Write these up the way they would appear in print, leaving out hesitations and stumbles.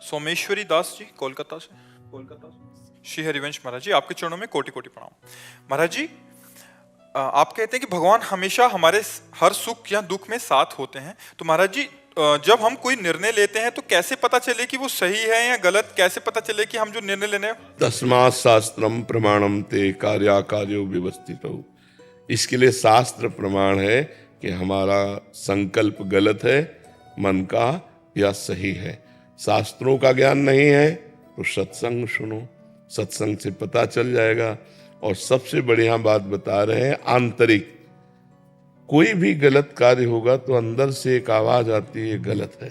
सोमेश्वरी दास जी कोलकाता से। श्री हरिवंश महाराज जी, आपके चरणों में कोटि कोटि प्रणाम। महाराज जी, आप कहते हैं कि भगवान हमेशा हमारे हर सुख या दुख में साथ होते हैं, तो महाराज जी जब हम कोई निर्णय लेते हैं तो कैसे पता चले कि वो सही है या गलत? कैसे पता चले कि हम जो निर्णय लेने? तस्मात् शास्त्रम प्रमाणम ते कार्याकार्यो व्यवस्थितौ। इसके लिए शास्त्र प्रमाण है कि हमारा संकल्प गलत है मन का या सही है। शास्त्रों का ज्ञान नहीं है तो सत्संग सुनो, सत्संग से पता चल जाएगा। और सबसे बढ़िया बात बता रहे हैं, आंतरिक कोई भी गलत कार्य होगा तो अंदर से एक आवाज आती है गलत है।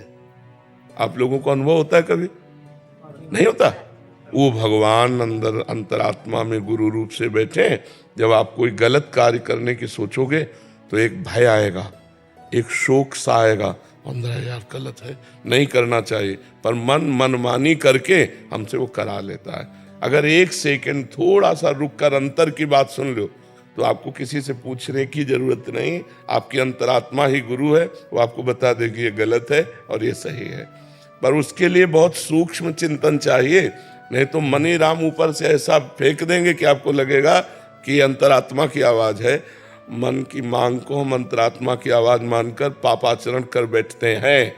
आप लोगों को अनुभव होता है कभी? नहीं होता? वो भगवान अंदर अंतरात्मा में गुरु रूप से बैठे। जब आप कोई गलत कार्य करने की सोचोगे तो एक भय आएगा, एक शोक सा आएगा, अंदर यार गलत है, नहीं करना चाहिए, पर मन मनमानी करके हमसे वो करा लेता है। अगर एक सेकंड थोड़ा सा रुक कर अंतर की बात सुन लो तो आपको किसी से पूछने की जरूरत नहीं, आपकी अंतरात्मा ही गुरु है, वो आपको बता देगी ये गलत है और ये सही है। पर उसके लिए बहुत सूक्ष्म चिंतन चाहिए, नहीं तो मनी राम ऊपर से ऐसा फेंक देंगे कि आपको लगेगा कि अंतरात्मा की आवाज है। मन की मांग को हम अंतरात्मा की आवाज मानकर पापाचरण कर बैठते हैं।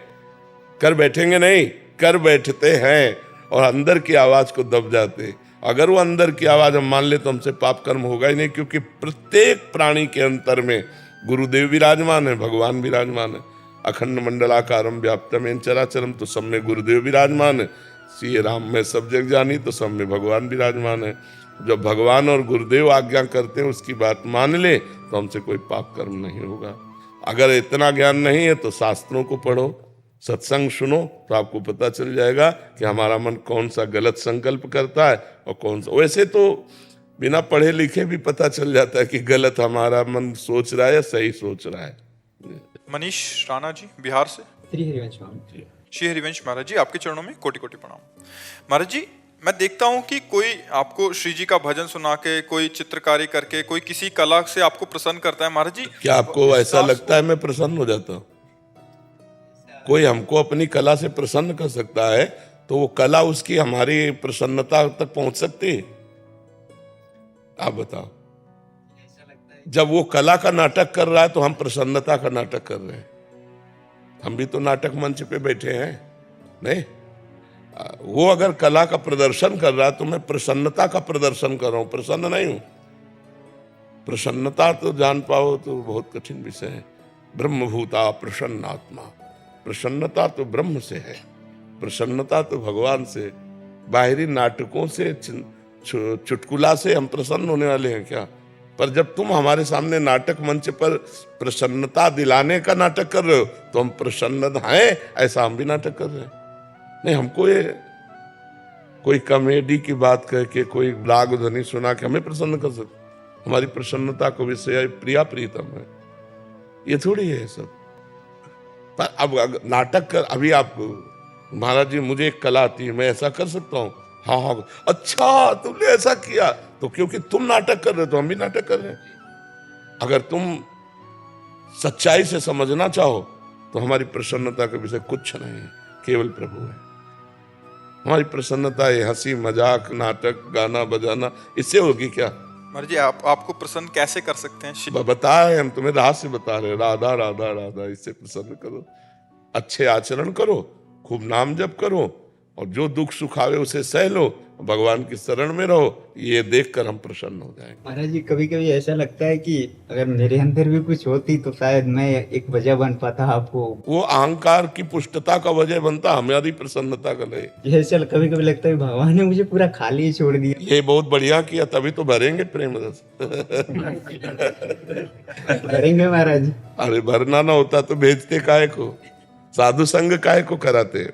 कर बैठेंगे नहीं, कर बैठते हैं और अंदर की आवाज को दब जाते। अगर वो अंदर की आवाज हम मान ले तो हमसे पाप कर्म होगा ही नहीं, क्योंकि प्रत्येक प्राणी के अंतर में गुरुदेव विराजमान है, भगवान विराजमान है। अखंड मंडलाकारम व्याप्तम चराचरम, तो सब में गुरुदेव विराजमान है। श्री राम में सब जग जानी, तो सब में भगवान विराजमान है। जब भगवान और गुरुदेव आज्ञा करते हैं, उसकी बात मान ले तो हमसे कोई पाप कर्म नहीं होगा। अगर इतना ज्ञान नहीं है तो शास्त्रों को पढ़ो, सत्संग सुनो, तो आपको पता चल जाएगा कि हमारा मन कौन सा गलत संकल्प करता है और कौन सा। वैसे तो बिना पढ़े लिखे भी पता चल जाता है कि गलत हमारा मन सोच रहा है या सही सोच रहा है। मनीष राणा जी बिहार से। श्री हरिवंश महाराज जी। श्री हरिवंश महाराज जी, आपके चरणों में कोटि कोटि प्रणाम। महाराज जी, मैं देखता हूँ कि कोई आपको श्री जी का भजन सुना के, कोई चित्रकारी करके, कोई किसी कला से आपको प्रसन्न करता है। महाराज जी, क्या आपको ऐसा लगता है मैं प्रसन्न हो जाता हूँ? कोई हमको अपनी कला से प्रसन्न कर सकता है तो वो कला उसकी हमारी प्रसन्नता तक पहुंच सकती है? आप बताओ। जब वो कला का नाटक कर रहा है तो हम प्रसन्नता का नाटक कर रहे हैं। हम भी तो नाटक मंच पे बैठे हैं, नहीं? वो अगर कला का प्रदर्शन कर रहा है तो मैं प्रसन्नता का प्रदर्शन कर रहा हूं, प्रसन्न नहीं हूं। प्रसन्नता तो जान पाओ तो बहुत कठिन विषय है। ब्रह्मभूता प्रसन्नात्मा, प्रसन्नता तो ब्रह्म से है, प्रसन्नता तो भगवान से। बाहरी नाटकों से, चुटकुला से हम प्रसन्न होने वाले हैं क्या? पर जब तुम हमारे सामने नाटक मंच पर प्रसन्नता दिलाने का नाटक कर रहे हो तो हम प्रसन्न हैं, ऐसा हम भी नाटक कर रहे हैं। नहीं, हमको ये कोई कॉमेडी की बात कह के, कोई राग ध्वनि सुना के हमें प्रसन्न कर सकते? हमारी प्रसन्नता को विषय प्रिया प्रीतम है, ये थोड़ी है सब। पर अब नाटक कर, अभी आप महाराज जी मुझे एक कला आती है, मैं ऐसा कर सकता हूँ? हाँ हाँ, अच्छा तुमने ऐसा किया, तो क्योंकि तुम नाटक कर रहे हो तो हम भी नाटक कर रहे हैं। अगर तुम सच्चाई से समझना चाहो तो हमारी प्रसन्नता का विषय कुछ नहीं है, केवल प्रभु है। हमारी प्रसन्नता ये हंसी मजाक, नाटक, गाना बजाना, इससे होगी क्या? महाराज जी, आपको प्रसन्न कैसे कर सकते हैं? बताए, हम तुम्हें रहस्य बता रहे, राधा राधा राधा, इससे प्रसन्न करो। अच्छे आचरण करो, खूब नाम जप करो, और जो दुख सुख आवे उसे सह लो, भगवान की शरण में रहो। ये देखकर हम प्रसन्न हो जाएंगे। महाराज जी, कभी कभी ऐसा लगता है कि अगर मेरे अंदर भी कुछ होती तो शायद मैं एक वजह बन पाता आपको। वो अहंकार की पुष्टता का वजह बनता, हमारी प्रसन्नता का नहीं। ऐसा कभी कभी लगता है भगवान ने मुझे पूरा खाली छोड़ दिया। ये बहुत बढ़िया किया, तभी तो भरेंगे प्रेम रस। करेंगे महाराज जी। अरे भरना ना होता तो भेजते काहे को, साधु संग काहे को कराते?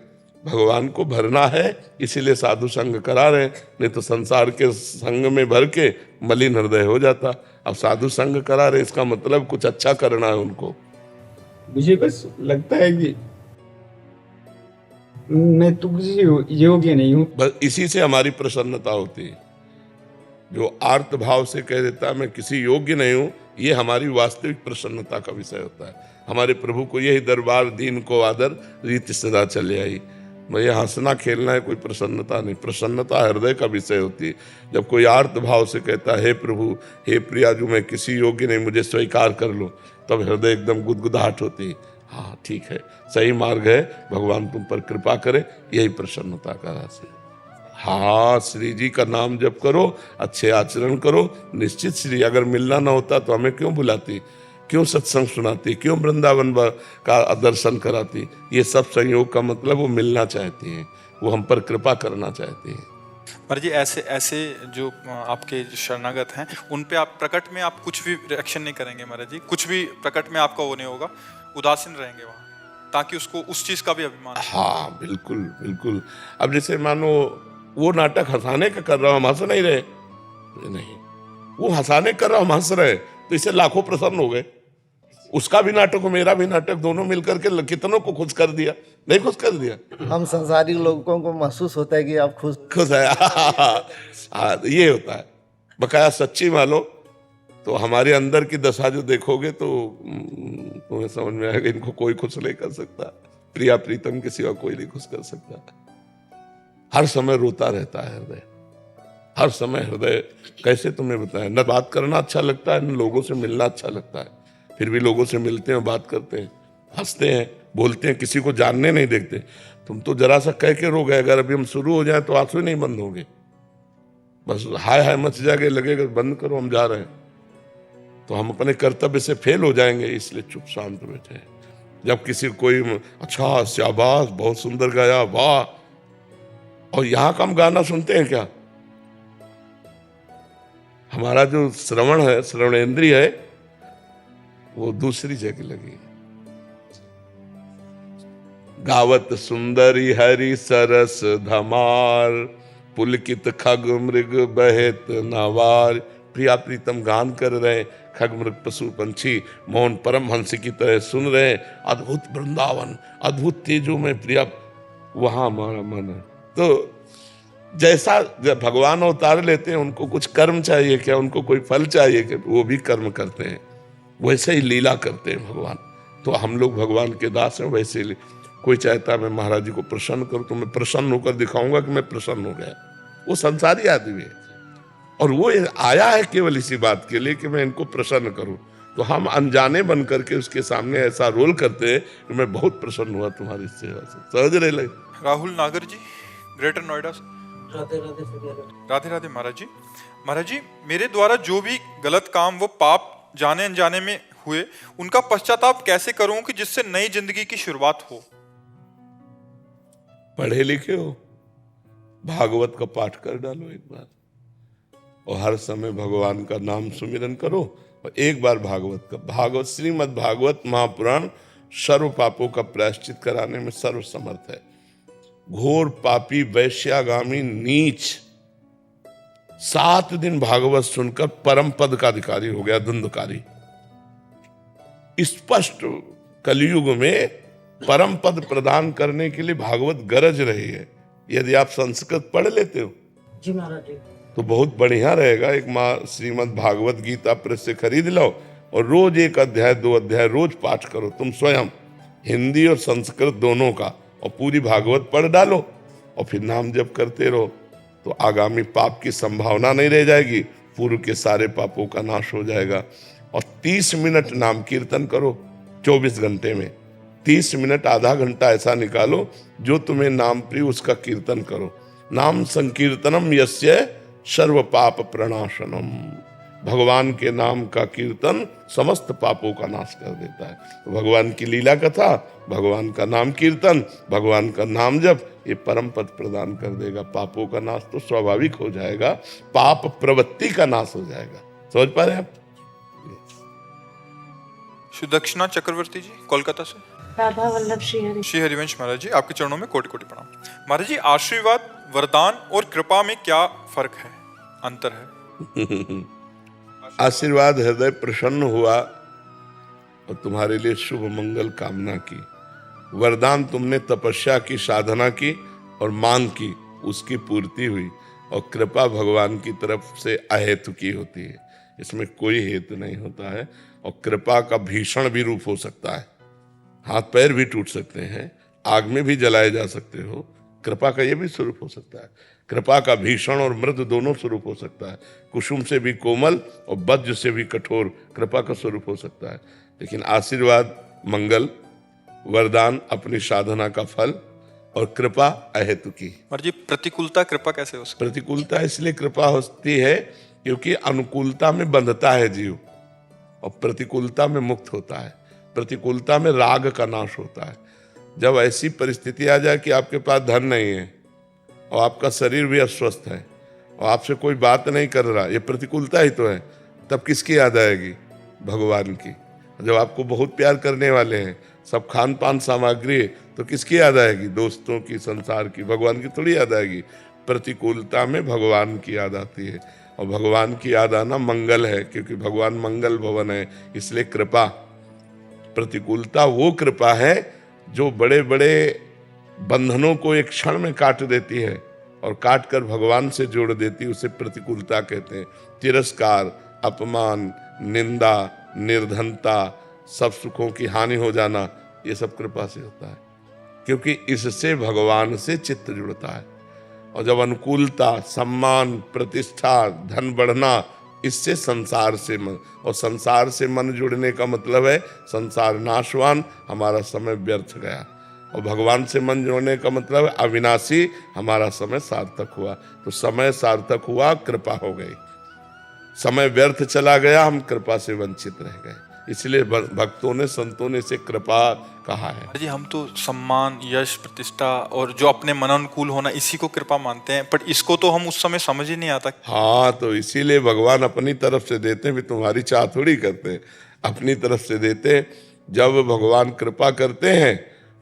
भगवान को भरना है, इसीलिए साधु संग करा रहे, नहीं तो संसार के संग में भर के मलिन हृदय हो जाता। अब साधु संग करा रहे, इसका मतलब कुछ अच्छा करना है उनको। मुझे बस लगता है कि मैं तो किसी योग्य नहीं हूँ। बस इसी से हमारी प्रसन्नता होती है। जो आर्त भाव से कह देता है मैं किसी योग्य नहीं हूँ, ये हमारी वास्तविक प्रसन्नता का विषय होता है। हमारे प्रभु को यही दरबार दीन को आदर, रीति सदा चले आई। भाई हंसना खेलना है, कोई प्रसन्नता नहीं। प्रसन्नता हृदय का विषय होती है। जब कोई आर्त भाव से कहता है हे प्रभु, हे प्रियाजू, मैं किसी योग्य नहीं, मुझे स्वीकार कर लो, तब हृदय एकदम गुदगुदाहट होती है। हाँ ठीक है, सही मार्ग है, भगवान तुम पर कृपा करे, यही प्रसन्नता का रास्ता है। हाँ, श्री जी का नाम जप करो, अच्छे आचरण करो, निश्चित श्री अगर मिलना ना होता तो हमें क्यों बुलाती, क्यों सत्संग सुनाती, क्यों वृंदावन का दर्शन कराती। ये सब संयोग का मतलब वो मिलना चाहती हैं, वो हम पर कृपा करना चाहती हैं। महाराज जी ऐसे ऐसे जो आपके जो शरणागत हैं उन पे आप प्रकट में आप कुछ भी रिएक्शन नहीं करेंगे महाराज जी, कुछ भी प्रकट में आपका वो नहीं होगा, उदासीन रहेंगे वहाँ, ताकि उसको उस चीज का भी अभिमान। हाँ बिल्कुल बिल्कुल। अब जैसे मानो वो नाटक हंसाने का कर रहा हूँ, हम हंस नहीं रहे, नहीं, वो हंसाने कर रहा हूँ, हम हंस रहे, तो इससे लाखों प्रसन्न हो गए। उसका भी नाटक हो, मेरा भी नाटक, दोनों मिलकर के कितनों को खुश कर दिया, नहीं खुश कर दिया। हम संसारिक लोगों को महसूस होता है कि आप खुश है। हाँ, ये होता है बकाया। सच्ची मानो तो हमारे अंदर की दशा जो देखोगे तो तुम्हें समझ में आएगा, इनको कोई खुश नहीं कर सकता, प्रिया प्रीतम के सिवा कोई नहीं खुश कर सकता। हर समय रोता रहता है हृदय, हर समय हृदय। कैसे तुम्हें बताएं, न बात करना अच्छा लगता है, न लोगों से मिलना अच्छा लगता है, फिर भी लोगों से मिलते हैं, बात करते हैं, हंसते हैं, बोलते हैं, किसी को जानने नहीं देखते। तुम तो जरा सा कह के रो गए, अगर अभी हम शुरू हो जाए तो आंसू नहीं बंद होंगे, बस हाय हाय मच जाएगा, लगेगा बंद करो हम जा रहे हैं, तो हम अपने कर्तव्य से फेल हो जाएंगे, इसलिए चुप शांत बैठे हैं। जब किसी कोई अच्छा शाबाश बहुत सुंदर गाया, वाह, और यहाँ का हम गाना सुनते हैं क्या? हमारा जो श्रवण है, श्रवणेंद्रिय है, वो दूसरी जगह लगी। गावत सुंदरी हरि सरस धमार, पुलकित खग मृग बहेत नवार। प्रिया प्रीतम गान कर रहे, खग मृग पशु पंछी मौन परम हंस की तरह सुन रहे। अद्भुत वृंदावन, अद्भुत तेजो में प्रिया, वहां हमारा मन है। तो जैसा जब भगवान अवतार लेते हैं, उनको कुछ कर्म चाहिए क्या, उनको कोई फल चाहिए क्या? वो भी कर्म करते हैं, वैसे ही लीला करते हैं भगवान। तो हम लोग भगवान के दास हैं, वैसे ही। कोई चाहता है मैं महाराज जी को प्रसन्न करूं, तो मैं प्रसन्न होकर दिखाऊंगा कि मैं प्रसन्न हो गया। वो संसारी आदमी है, और वो आया है केवल इसी बात के लिए कि मैं इनको प्रसन्न करूं। तो हम अनजाने बन करके उसके सामने ऐसा रोल करते हैं कि मैं बहुत प्रसन्न हुआ तुम्हारी सेवा से। समझ रहे लगे? राहुल नागर जी, ग्रेटर नोएडा से। राधे राधे राधे राधे महाराज जी। महाराज जी, मेरे द्वारा जो भी गलत काम वो पाप जाने अनजाने में हुए, उनका पश्चाताप कैसे करूं कि जिससे नई जिंदगी की शुरुआत हो? पढ़े लिखे हो, भागवत का पाठ कर डालो एक बार, और हर समय भगवान का नाम सुमिरन करो। और एक बार भागवत श्रीमद् भागवत महापुराण सर्व पापों का प्रायश्चित कराने में सर्व समर्थ है। घोर पापी वैश्यागामी नीच 7 दिन भागवत सुनकर परम पद का अधिकारी हो गया, धुंधकारी। स्पष्ट कलयुग में परम पद प्रदान करने के लिए भागवत गरज रही है। यदि आप संस्कृत पढ़ लेते हो जी महाराज जी, तो बहुत बढ़िया रहेगा। एक माँ श्रीमद् भागवत गीता प्रेस से खरीद लो, और रोज 1 अध्याय 2 अध्याय रोज पाठ करो तुम स्वयं, हिंदी और संस्कृत दोनों का, और पूरी भागवत पढ़ डालो, और फिर नाम जप करते रहो। तो आगामी पाप की संभावना नहीं रह जाएगी, पूर्व के सारे पापों का नाश हो जाएगा। और 30 मिनट नाम कीर्तन करो 24 घंटे में। 30 मिनट, आधा घंटा ऐसा निकालो जो तुम्हें नाम प्रिय, उसका कीर्तन करो। नाम संकीर्तनम यस्य सर्व पाप प्रणाशनम। भगवान के नाम का कीर्तन समस्त पापों का नाश कर देता है। तो भगवान की लीला कथा, भगवान का नाम कीर्तन, भगवान का नाम जप, ये परम पद प्रदान कर देगा। पापों का नाश तो स्वाभाविक हो जाएगा, पाप प्रवृत्ति का नाश हो जाएगा। समझ पा रहे हैं आप? सुदक्षिणा चक्रवर्ती जी, कोलकाता से। राधा वल्लभ श्री हरिवंश महाराज जी, आपके चरणों में कोटि कोटि प्रणाम। महाराज जी, आशीर्वाद, वरदान और कृपा में क्या फर्क है, अंतर है? आशीर्वाद, हृदय प्रसन्न हुआ और तुम्हारे लिए शुभ मंगल कामना की। वरदान, तुमने तपस्या की, साधना की और मांग की, उसकी पूर्ति हुई। और कृपा भगवान की तरफ से अहेतु की होती है, इसमें कोई हेतु नहीं होता है। और कृपा का भीषण भी रूप हो सकता है, हाथ पैर भी टूट सकते हैं, आग में भी जलाए जा सकते हो, कृपा का ये भी स्वरूप हो सकता है। कृपा का भीषण और मृद दोनों स्वरूप हो सकता है। कुसुम से भी कोमल और वज्र से भी कठोर कृपा का स्वरूप हो सकता है। लेकिन आशीर्वाद, मंगल, वरदान अपनी साधना का फल और कृपा अहेतु की। महाराज जी प्रतिकूलता कृपा कैसे हो सकती प्रतिकूलता इसलिए कृपा होती है क्योंकि अनुकूलता में बंधता है जीव और प्रतिकूलता में मुक्त होता है। प्रतिकूलता में राग का नाश होता है। जब ऐसी परिस्थिति आ जाए कि आपके पास धन नहीं है और आपका शरीर भी अस्वस्थ है और आपसे कोई बात नहीं कर रहा, ये प्रतिकूलता ही तो है, तब किसकी याद आएगी? भगवान की। जब आपको बहुत प्यार करने वाले हैं, सब खान पान सामग्री है, तो किसकी याद आएगी? दोस्तों की, संसार की। भगवान की थोड़ी याद आएगी। प्रतिकूलता में भगवान की याद आती है और भगवान की याद आना मंगल है, क्योंकि भगवान मंगल भवन है। इसलिए कृपा, प्रतिकूलता वो कृपा है जो बड़े बड़े बंधनों को एक क्षण में काट देती है और काट कर भगवान से जोड़ देती है, उसे प्रतिकूलता कहते हैं। तिरस्कार, अपमान, निंदा, निर्धनता, सब सुखों की हानि हो जाना, ये सब कृपा से होता है, क्योंकि इससे भगवान से चित्त जुड़ता है। और जब अनुकूलता, सम्मान, प्रतिष्ठा, धन बढ़ना, इससे संसार से मन, और संसार से मन जुड़ने का मतलब है संसार नाशवान, हमारा समय व्यर्थ गया। और भगवान से मन जोड़ने का मतलब है अविनाशी, हमारा समय सार्थक हुआ। तो समय सार्थक हुआ, कृपा हो गई। समय व्यर्थ चला गया, हम कृपा से वंचित रह गए। इसलिए भक्तों ने, संतों ने इसे कृपा कहा है। जी हम तो सम्मान, यश, प्रतिष्ठा और जो अपने मनानुकूल होना, इसी को कृपा मानते हैं, पर इसको तो हम उस समय समझ ही नहीं आता। हाँ, तो इसीलिए भगवान अपनी तरफ से देते हैं, भी तुम्हारी चाह थोड़ी करते हैं, अपनी तरफ से देते हैं। जब भगवान कृपा करते हैं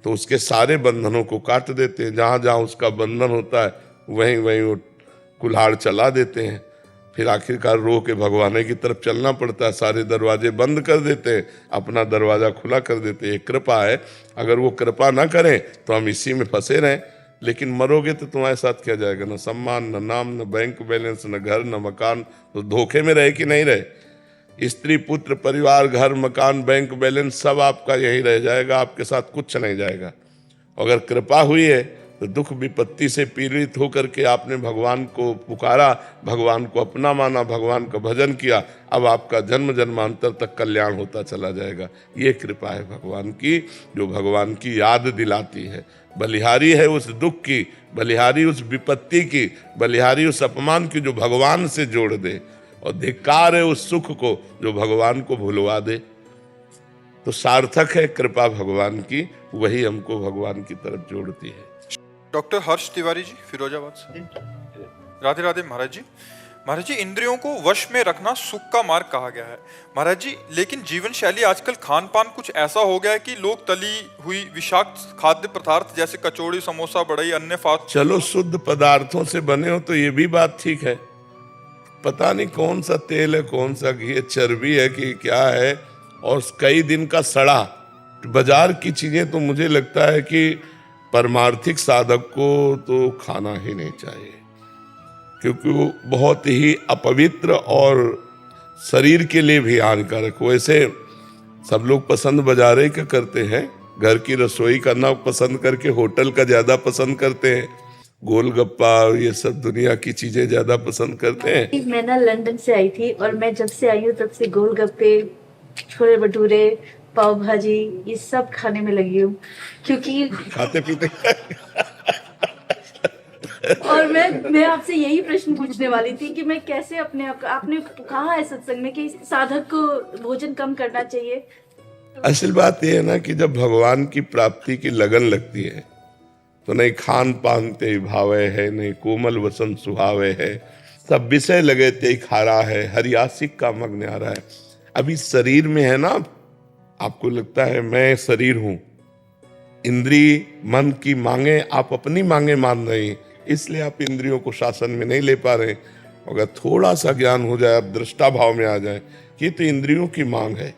तो उसके सारे बंधनों को काट देते हैं। जहाँ जहाँ उसका बंधन होता है वहीं वहीं वो कुल्हाड़ चला देते हैं। फिर आखिरकार रो के भगवान की तरफ चलना पड़ता है। सारे दरवाजे बंद कर देते हैं, अपना दरवाजा खुला कर देते हैं। ये कृपा है। अगर वो कृपा ना करें तो हम इसी में फंसे रहें। लेकिन मरोगे तो तुम्हारे साथ क्या जाएगा? न सम्मान, न नाम, न बैंक बैलेंस, न घर, न मकान। तो धोखे में रहे कि नहीं रहे? स्त्री, पुत्र, परिवार, घर, मकान, बैंक बैलेंस सब आपका यही रह जाएगा, आपके साथ कुछ नहीं जाएगा। अगर कृपा हुई है तो दुख विपत्ति से पीड़ित होकर के आपने भगवान को पुकारा, भगवान को अपना माना, भगवान का भजन किया, अब आपका जन्म जन्मांतर तक कल्याण होता चला जाएगा। ये कृपा है भगवान की, जो भगवान की याद दिलाती है। बलिहारी है उस दुख की, बलिहारी उस विपत्ति की, बलिहारी उस अपमान की जो भगवान से जोड़ दे, और धिक्कार है उस सुख को जो भगवान को भुलवा दे। तो सार्थक है कृपा भगवान की, वही हमको भगवान की तरफ जोड़ती है। डॉक्टर हर्ष तिवारी जी, फिरोजाबाद से। राधे राधे महाराज जी। महाराज जी, इंद्रियों को वश में रखना सुख का मार्ग कहा गया है महाराज जी, लेकिन जीवन शैली आजकल खान पान कुछ ऐसा हो गया है कि लोग तली हुई विषाक्त खाद्य पदार्थ जैसे कचौड़ी, समोसा, बड़ई, अन्य फास्ट। चलो शुद्ध पदार्थों से बने हो तो ये भी बात ठीक है। पता नहीं कौन सा तेल है, कौन सा घी है, चर्बी है कि क्या है, और कई दिन का सड़ा। बाजार की चीजें तो मुझे लगता है कि परमार्थिक साधक को तो खाना ही नहीं चाहिए, क्योंकि वो बहुत ही अपवित्र और शरीर के लिए भी हानिकारक। वैसे सब लोग पसंद बाजारे का करते हैं, घर की रसोई करना पसंद करके होटल का ज्यादा पसंद करते हैं, गोलगप्पा ये सब दुनिया की चीजें ज्यादा पसंद करते हैं। मैं ना लंदन से आई थी और मैं जब से आई हूँ तब से गोलगप्पे, छोले भटूरे, पाव भाजी ये सब खाने में लगी हूँ, क्योंकि खाते पीते और मैं आपसे यही प्रश्न पूछने वाली थी कि मैं कैसे अपने आप, आपने कहा है सत्संग में कि साधक को भोजन कम करना चाहिए। असल बात यह है ना कि जब भगवान की प्राप्ति की लगन लगती है तो नहीं खान पान ते भावे है, नहीं कोमल वसन सुहावे है, सब विषय लगे ते खारा है, हरियासिक का मग न्यारा है। अभी शरीर में है ना, आपको लगता है मैं शरीर हूं, इंद्री मन की मांगे आप अपनी मांगे मान रहे हैं, इसलिए आप इंद्रियों को शासन में नहीं ले पा रहे। अगर थोड़ा सा ज्ञान हो जाए, आप दृष्टा भाव में आ जाए कि तो इंद्रियों की मांग है।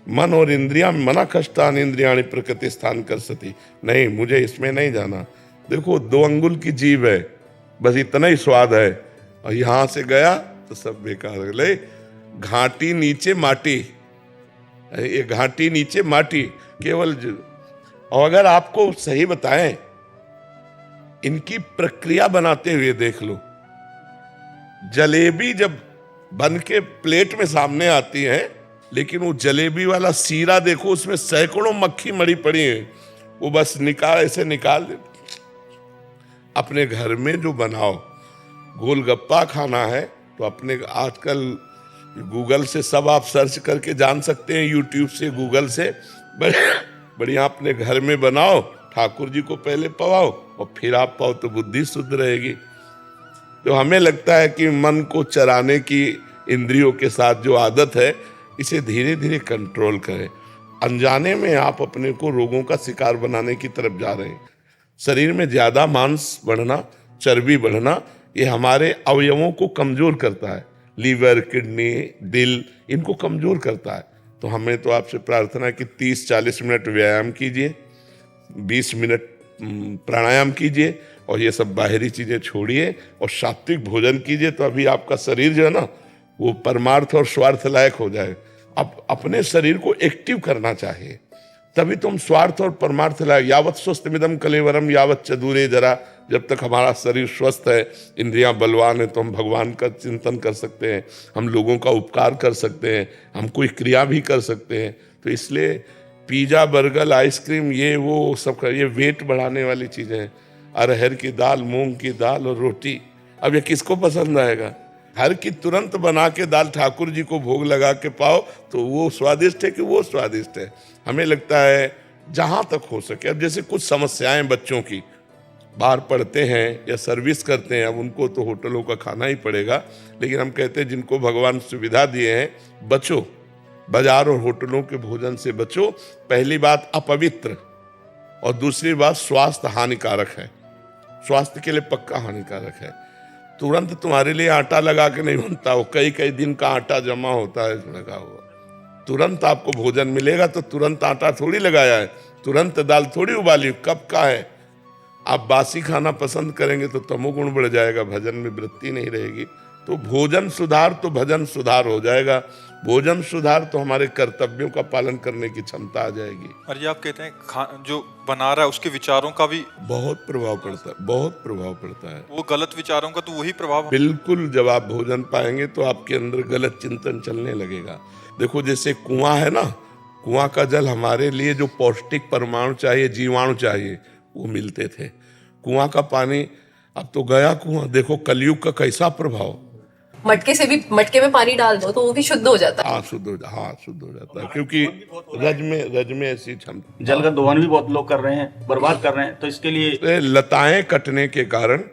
मन और इंद्रियां मना कष्टान इंद्रियाणी प्रकृति स्थान कर सती, नहीं मुझे इसमें नहीं जाना। देखो 2 अंगुल की जीव है, बस इतना ही स्वाद है, और यहां से गया तो सब बेकार। ले घाटी नीचे माटी, ये घाटी नीचे माटी, केवल और अगर आपको सही बताएं, इनकी प्रक्रिया बनाते हुए देख लो। जलेबी जब बन के प्लेट में सामने आती है, लेकिन वो जलेबी वाला सीरा देखो, उसमें सैकड़ों मक्खी मरी पड़ी है, वो बस ऐसे निकाल दे। अपने घर में जो बनाओ, गोलगप्पा खाना है तो अपने आजकल गूगल से सब आप सर्च करके जान सकते हैं, यूट्यूब से, गूगल से। बढ़िया अपने घर में बनाओ, ठाकुर जी को पहले पवाओ और फिर आप पाओ, तो बुद्धि शुद्ध रहेगी। तो हमें लगता है कि मन को चराने की इंद्रियों के साथ जो आदत है, इसे धीरे धीरे कंट्रोल करें। अनजाने में आप अपने को रोगों का शिकार बनाने की तरफ जा रहे हैं। शरीर में ज्यादा मांस बढ़ना, चर्बी बढ़ना, ये हमारे अवयवों को कमजोर करता है। लीवर, किडनी, दिल, इनको कमजोर करता है। तो हमें तो आपसे प्रार्थना है कि 30-40 मिनट व्यायाम कीजिए, 20 मिनट प्राणायाम कीजिए, और ये सब बाहरी चीजें छोड़िए और सात्विक भोजन कीजिए। तो अभी आपका शरीर जो है ना, वो परमार्थ और स्वार्थ लायक हो जाए। अब अपने शरीर को एक्टिव करना चाहिए, तभी तुम स्वार्थ और परमार्थ लायक। यावत स्वस्थमिदम कलेवरम यावत च दूरे जरा। जब तक हमारा शरीर स्वस्थ है, इंद्रियां बलवान है, तो हम भगवान का चिंतन कर सकते हैं, हम लोगों का उपकार कर सकते हैं, हम कोई क्रिया भी कर सकते हैं। तो इसलिए पिज्जा, बर्गर, आइसक्रीम, ये वो सब ये वेट बढ़ाने वाली चीजें हैं। अरहर की दाल, मूंग की दाल और रोटी, अब ये किसको पसंद आएगा? हर की तुरंत बना के दाल ठाकुर जी को भोग लगा के पाओ, तो वो स्वादिष्ट है कि वो स्वादिष्ट है? हमें लगता है जहां तक हो सके। अब जैसे कुछ समस्याएं बच्चों की, बाहर पढ़ते हैं या सर्विस करते हैं, अब उनको तो होटलों का खाना ही पड़ेगा, लेकिन हम कहते हैं जिनको भगवान सुविधा दिए हैं, बचो, बाजार और होटलों के भोजन से बचो। पहली बात अपवित्र, और दूसरी बात स्वास्थ्य हानिकारक है, स्वास्थ्य के लिए पक्का हानिकारक है। तुरंत तुम्हारे लिए आटा लगा के नहीं बनता, वो कई कई दिन का आटा जमा होता है लगा हुआ। तुरंत आपको भोजन मिलेगा तो तुरंत आटा थोड़ी लगाया है, तुरंत दाल थोड़ी उबाली, कब का है। आप बासी खाना पसंद करेंगे तो तमोगुण बढ़ जाएगा, भजन में वृत्ति नहीं रहेगी। तो भोजन सुधार तो भजन सुधार हो जाएगा, भोजन सुधार तो हमारे कर्तव्यों का पालन करने की क्षमता आ जाएगी। और ये आप कहते हैं जो बना रहा है उसके विचारों का भी बहुत प्रभाव पड़ता है, बहुत प्रभाव पड़ता है। वो गलत विचारों का तो वही प्रभाव। बिल्कुल, जब आप भोजन पाएंगे तो आपके अंदर गलत चिंतन चलने लगेगा। देखो जैसे कुआं है ना, कुआं का जल हमारे लिए जो पौष्टिक परमाणु चाहिए, जीवाणु चाहिए, वो मिलते थे। कुआं का पानी अब तो गया कुआं। देखो कलयुग का कैसा प्रभाव। मटके से भी, मटके में पानी डाल दो तो वो भी शुद्ध हो जाता है। हाँ शुद्ध हो जाता है, क्योंकि रज में ऐसी क्षमता। जल का दोहन भी बहुत लोग कर रहे हैं, बर्बाद कर रहे हैं। तो इसके लिए लताएं कटने के कारण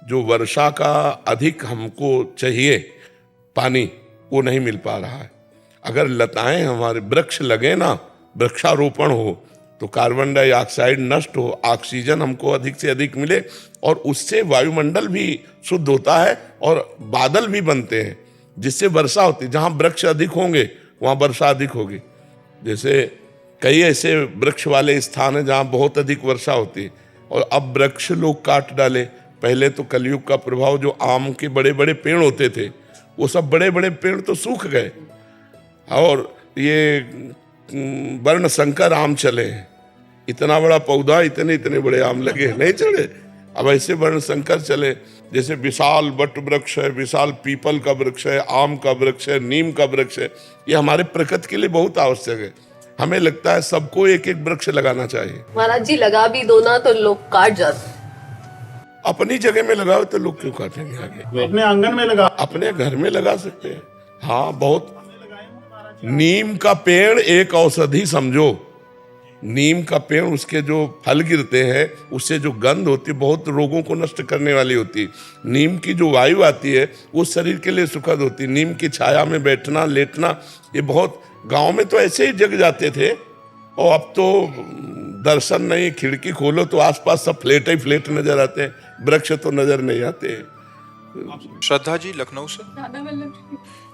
जो वर्षा का अधिक हमको चाहिए पानी, वो नहीं मिल पा रहा है। अगर लताएं, हमारे वृक्ष लगे ना, वृक्षारोपण हो, तो कार्बन डाइऑक्साइड नष्ट हो, ऑक्सीजन हमको अधिक से अधिक मिले, और उससे वायुमंडल भी शुद्ध होता है और बादल भी बनते हैं, जिससे वर्षा होती है। जहां वृक्ष अधिक होंगे वहां वर्षा अधिक होगी। जैसे कई ऐसे वृक्ष वाले स्थान हैं जहां बहुत अधिक वर्षा होती है, और अब वृक्ष लोग काट डाले। पहले तो कलयुग का प्रभाव, जो आम के बड़े बड़े पेड़ होते थे, वो सब बड़े बड़े पेड़ तो सूख गए, और ये वर्ण संकर आम चले। इतना बड़ा पौधा, इतने इतने बड़े आम लगे, नहीं चढ़े। अब ऐसे वर्ण संकर चले, जैसे विशाल वट वृक्ष है, विशाल पीपल का वृक्ष है, आम का वृक्ष है, नीम का वृक्ष है। ये हमारे प्रकृति के लिए बहुत आवश्यक है। हमें लगता है सबको एक एक वृक्ष लगाना चाहिए। महाराज जी लगा भी दो ना तो लोग काट जाते। अपनी जगह में लगाओ तो लोग क्यों काटेंगे आगे? अपने आंगन में लगा, अपने घर में लगा सकते हैं। हाँ, बहुत। नीम का पेड़ एक औषधि समझो। नीम का पेड़, उसके जो फल गिरते हैं, उससे जो गंध होती है, बहुत रोगों को नष्ट करने वाली होती है। नीम की जो वायु आती है, वो शरीर के लिए सुखद होती है। नीम की छाया में बैठना, लेटना, ये बहुत, गांव में तो ऐसे ही जग जाते थे, और अब तो दर्शन नहीं, खिड़की खोलो तो आसपास सब फ्लैट ही फ्लैट नजर आते हैं, वृक्ष तो नजर नहीं आते हैं। श्रद्धा जी लखनऊ से।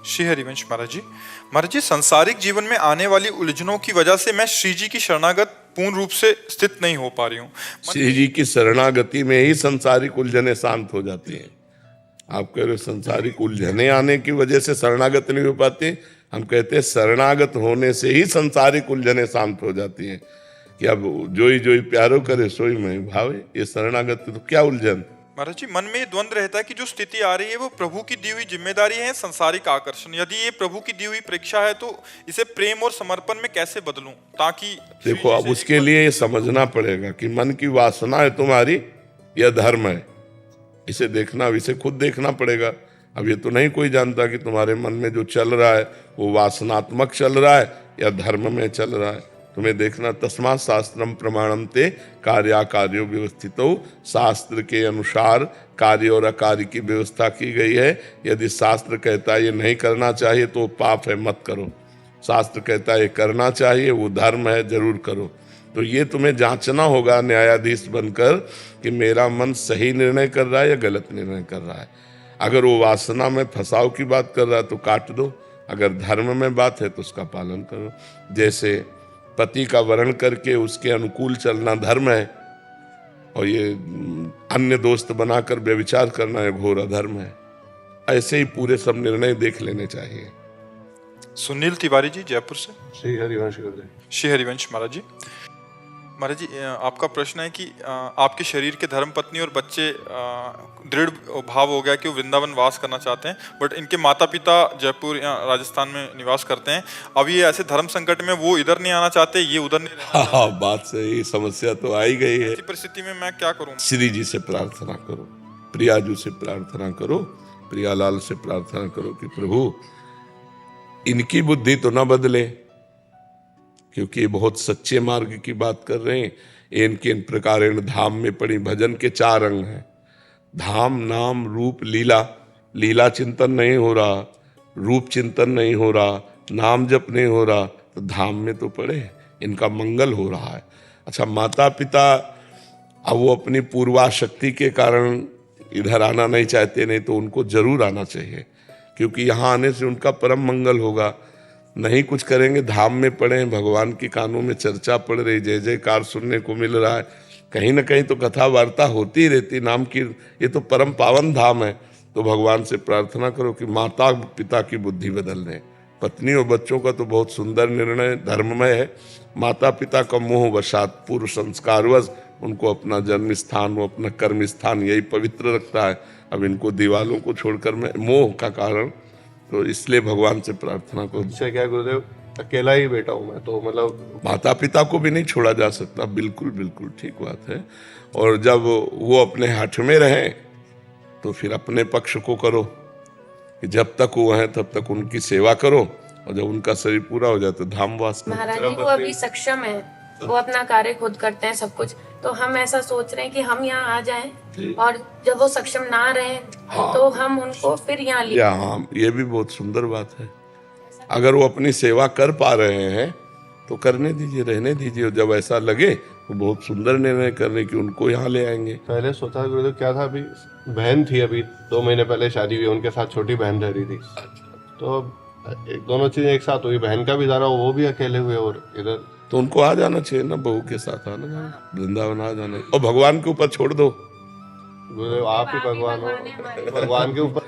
श्री हरिवंश महाराज जी, संसारिक जीवन में आने वाली उलझनों की वजह से मैं श्री जी की शरणागत पूर्ण रूप से स्थित नहीं हो पा रही हूँ। श्री जी की शरणागति में ही संसारिक उलझने शांत हो जाती हैं। आप कह रहे संसारिक उलझने आने की वजह से शरणागत नहीं हो पाती, हम कहते हैं शरणागत होने से ही संसारिक उलझने शांत हो जाती हैं। कि अब जोई जोई प्यारो करे सोई में भावे। ये शरणागत तो क्या उलझन। महाराज जी, मन में ये द्वंद्व रहता है कि जो स्थिति आ रही है वो प्रभु की दी हुई जिम्मेदारी है, संसारिक आकर्षण। यदि ये प्रभु की दी हुई परीक्षा है तो इसे प्रेम और समर्पण में कैसे बदलूं, ताकि देखो अब उसके लिए समझना पड़ेगा कि मन की वासना है तुम्हारी या धर्म है। इसे देखना, इसे खुद देखना पड़ेगा। अब ये तो नहीं कोई जानता कि तुम्हारे मन में जो चल रहा है वो वासनात्मक चल रहा है या धर्म में चल रहा है। तुम्हें देखना। तस्मात् शास्त्रम प्रमाणम ते कार्याकार्यो व्यवस्थितो। शास्त्र के अनुसार कार्य और अकार्य की व्यवस्था की गई है। यदि शास्त्र कहता है ये नहीं करना चाहिए तो पाप है, मत करो। शास्त्र कहता है ये करना चाहिए, वो धर्म है, जरूर करो। तो ये तुम्हें जांचना होगा न्यायाधीश बनकर कि मेरा मन सही निर्णय कर रहा है या गलत निर्णय कर रहा है। अगर वो वासना में फंसाव की बात कर रहा है तो काट दो, अगर धर्म में बात है तो उसका पालन करो। जैसे पति का वर्ण करके उसके अनुकूल चलना धर्म है, और ये अन्य दोस्त बनाकर व्यभिचार करना है घोर अधर्म है। ऐसे ही पूरे सब निर्णय देख लेने चाहिए। सुनील तिवारी जी जयपुर से। श्री हरिवंश गुरुदेव। श्री हरिवंश महाराज जी। महाराज जी, आपका प्रश्न है कि आपके शरीर के धर्म पत्नी और बच्चे दृढ़ भाव हो गया कि वो वृंदावन वास करना चाहते हैं, बट इनके माता पिता जयपुर या राजस्थान में निवास करते हैं। अब ये ऐसे धर्म संकट में वो इधर नहीं आना चाहते, ये उधर नहीं रहना चाहते। हाँ, बात सही। समस्या तो आई गई है। ऐसी परिस्थिति में मैं क्या करूं? श्री जी से प्रार्थना करो, प्रियाजू से प्रार्थना करो, प्रियालाल से प्रार्थना करो कि प्रभु इनकी बुद्धि तो ना बदले, क्योंकि ये बहुत सच्चे मार्ग की बात कर रहे हैं। इनके इन प्रकार धाम में पड़ी भजन के 4 अंग हैं। धाम, नाम, रूप, लीला। लीला चिंतन नहीं हो रहा, रूप चिंतन नहीं हो रहा, नाम जप नहीं हो रहा, तो धाम में तो पड़े, इनका मंगल हो रहा है। अच्छा, माता पिता अब वो अपनी पूर्वाशक्ति के कारण इधर आना नहीं चाहते, नहीं तो उनको जरूर आना चाहिए, क्योंकि यहाँ आने से उनका परम मंगल होगा। नहीं कुछ करेंगे, धाम में पड़े हैं, भगवान की कानों में चर्चा पड़ रही, जय जयकार सुनने को मिल रहा है, कहीं ना कहीं तो कथा वार्ता होती रहती, नाम की। ये तो परम पावन धाम है। तो भगवान से प्रार्थना करो कि माता पिता की बुद्धि बदल दें। पत्नी और बच्चों का तो बहुत सुंदर निर्णय धर्ममय है। माता पिता का मोह वशात पूर्व संस्कारवश उनको अपना जन्म स्थान, वो अपना कर्म स्थान यही पवित्र रखता है। अब इनको दीवालों को छोड़कर मैं मोह का कारण, तो इसलिए भगवान से प्रार्थना करो। इससे क्या गुरुदेव, अकेला ही बेटा हूँ मैं, तो मतलब माता पिता को भी नहीं छोड़ा जा सकता। बिल्कुल बिल्कुल ठीक बात है। और जब वो अपने हठ में रहे तो फिर अपने पक्ष को करो कि जब तक वो हैं तब तक उनकी सेवा करो, और जब उनका शरीर पूरा हो जाए तो धामवास करो। महाराज जी, वो अभी सक्षम है, वो अपना कार्य खुद करते हैं सब कुछ। तो हम ऐसा सोच रहे हैं कि हम यहाँ आ जाएं, और जब वो सक्षम ना रहे तो हम उनको फिर यहाँ ले। हाँ, ये भी बहुत सुंदर बात है। अगर वो अपनी सेवा कर पा रहे हैं तो करने दीजिए, रहने दीजिए। जब ऐसा लगे तो बहुत सुंदर निर्णय करने की उनको यहाँ ले आएंगे। पहले सोचा गुरुदेव क्या था, अभी बहन थी, अभी 2 महीने पहले शादी हुई, उनके साथ छोटी बहन रह रही थी। तो दोनों चीजें एक साथ हुई, बहन का भी जा रहा, वो भी अकेले हुए, और इधर तो उनको आ जाना चाहिए ना, बहू के साथ आना जाना, वृंदावन आ जाना, और भगवान के ऊपर छोड़ दो। गुरुदेव आप ही भगवान हो, भगवान के ऊपर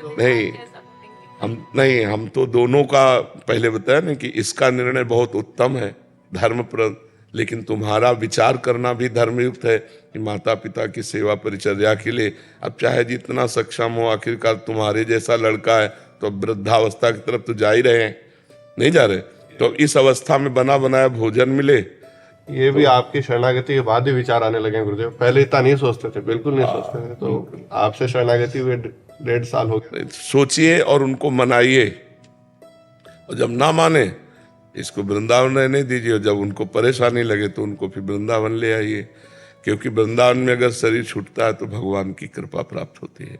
नहीं, हम तो दोनों का पहले बताया ना कि इसका निर्णय बहुत उत्तम है, धर्मप्रद, लेकिन तुम्हारा विचार करना भी धर्मयुक्त है कि माता पिता की सेवा परिचर्या के लिए अब चाहे जितना सक्षम हो, आखिरकार तुम्हारे जैसा लड़का है तो वृद्धावस्था की तरफ तो जा ही रहे हैं, नहीं जा रहे? तो इस अवस्था में बना बनाया भोजन मिले। ये भी आपकी शरणागति के बाद ही विचार आने लगे हैं गुरुदेव, पहले इतना नहीं सोचते थे, बिल्कुल नहीं सोचते थे। तो आपसे शरणागति हुए 1.5 साल हो गए। सोचिए और उनको मनाइए, और जब ना माने इसको वृंदावन रहने दीजिए, और जब उनको परेशानी लगे तो उनको फिर वृंदावन ले आइए, क्योंकि वृंदावन में अगर शरीर छूटता है तो भगवान की कृपा प्राप्त होती है।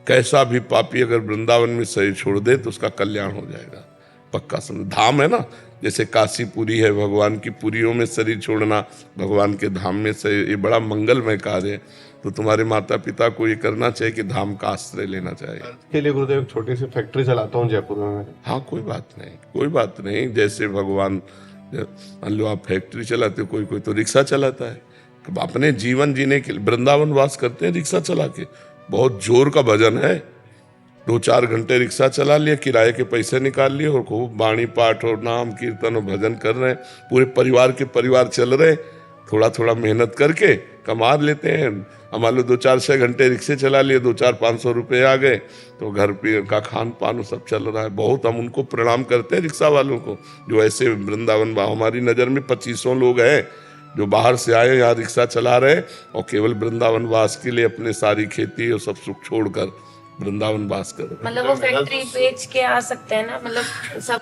कैसा भी पापी अगर वृंदावन में शरीर छोड़ दे तो उसका कल्याण हो जाएगा, पक्का समझ। धाम है ना, जैसे काशी पुरी है, भगवान की पुरियों में शरीर छोड़ना, भगवान के धाम में शरीर, ये बड़ा मंगलमय कार्य है। तो तुम्हारे माता पिता को ये करना चाहिए कि धाम का आश्रय लेना चाहिए। के लिए गुरुदेव छोटी सी फैक्ट्री चलाता हूँ जयपुर में मैं। हाँ, कोई बात नहीं, कोई बात नहीं। जैसे भगवान, मान लो आप फैक्ट्री चलाते हो, कोई कोई तो रिक्शा चलाता है। अपने जीवन जीने के लिए वृंदावन वास करते हैं रिक्शा चला के, बहुत जोर का भजन है। 2-4 घंटे रिक्शा चला लिया, किराए के पैसे निकाल लिए, और खूब वाणी पाठ और नाम कीर्तन और भजन कर रहे हैं, पूरे परिवार के परिवार चल रहे हैं। थोड़ा थोड़ा मेहनत करके कमा लेते हैं। हम मान लो 2-4-6 घंटे रिक्शे चला लिए, 200-500 रुपये आ गए, तो घर पे का खान पान सब चल रहा है। बहुत हम उनको प्रणाम करते हैं रिक्शा वालों को, जो ऐसे वृंदावन हमारी नज़र में 2500 लोग हैं जो बाहर से आए यहाँ रिक्शा चला रहे और केवल वृंदावन वास के लिए अपने सारी खेती और सब सुख छोड़कर वृंदावन वास कर रहे। मतलब वो फैक्ट्री बेच के आ सकते हैं ना, मतलब सब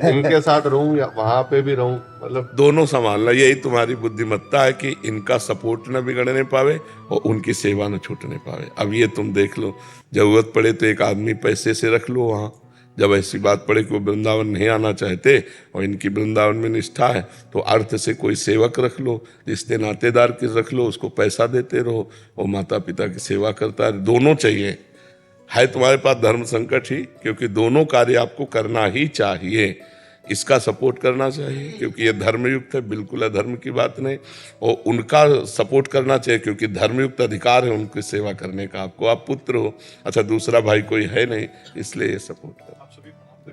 इनके साथ रहूं या वहां पे भी रहूं, मतलब दोनों संभालना, यही तुम्हारी बुद्धिमत्ता है कि इनका सपोर्ट न बिगड़ने पावे और उनकी सेवा न छूटने पावे। अब ये तुम देख लो, जरूरत पड़े तो एक आदमी पैसे से रख लो वहाँ, जब ऐसी बात पड़े कि वो वृंदावन नहीं आना चाहते और इनकी वृंदावन में निष्ठा है तो अर्थ से कोई सेवक रख लो, रिश्ते नातेदार के रख लो, उसको पैसा देते रहो और माता पिता की सेवा करता है। दोनों चाहिए, है तुम्हारे पास धर्म संकट ही, क्योंकि दोनों कार्य आपको करना ही चाहिए। इसका सपोर्ट करना चाहिए क्योंकि ये धर्मयुक्त है, बिल्कुल अधर्म की बात नहीं, और उनका सपोर्ट करना चाहिए क्योंकि धर्मयुक्त अधिकार है उनकी सेवा करने का। आपको, आप पुत्र हो, अच्छा दूसरा भाई कोई है नहीं, इसलिए ये सपोर्ट कर।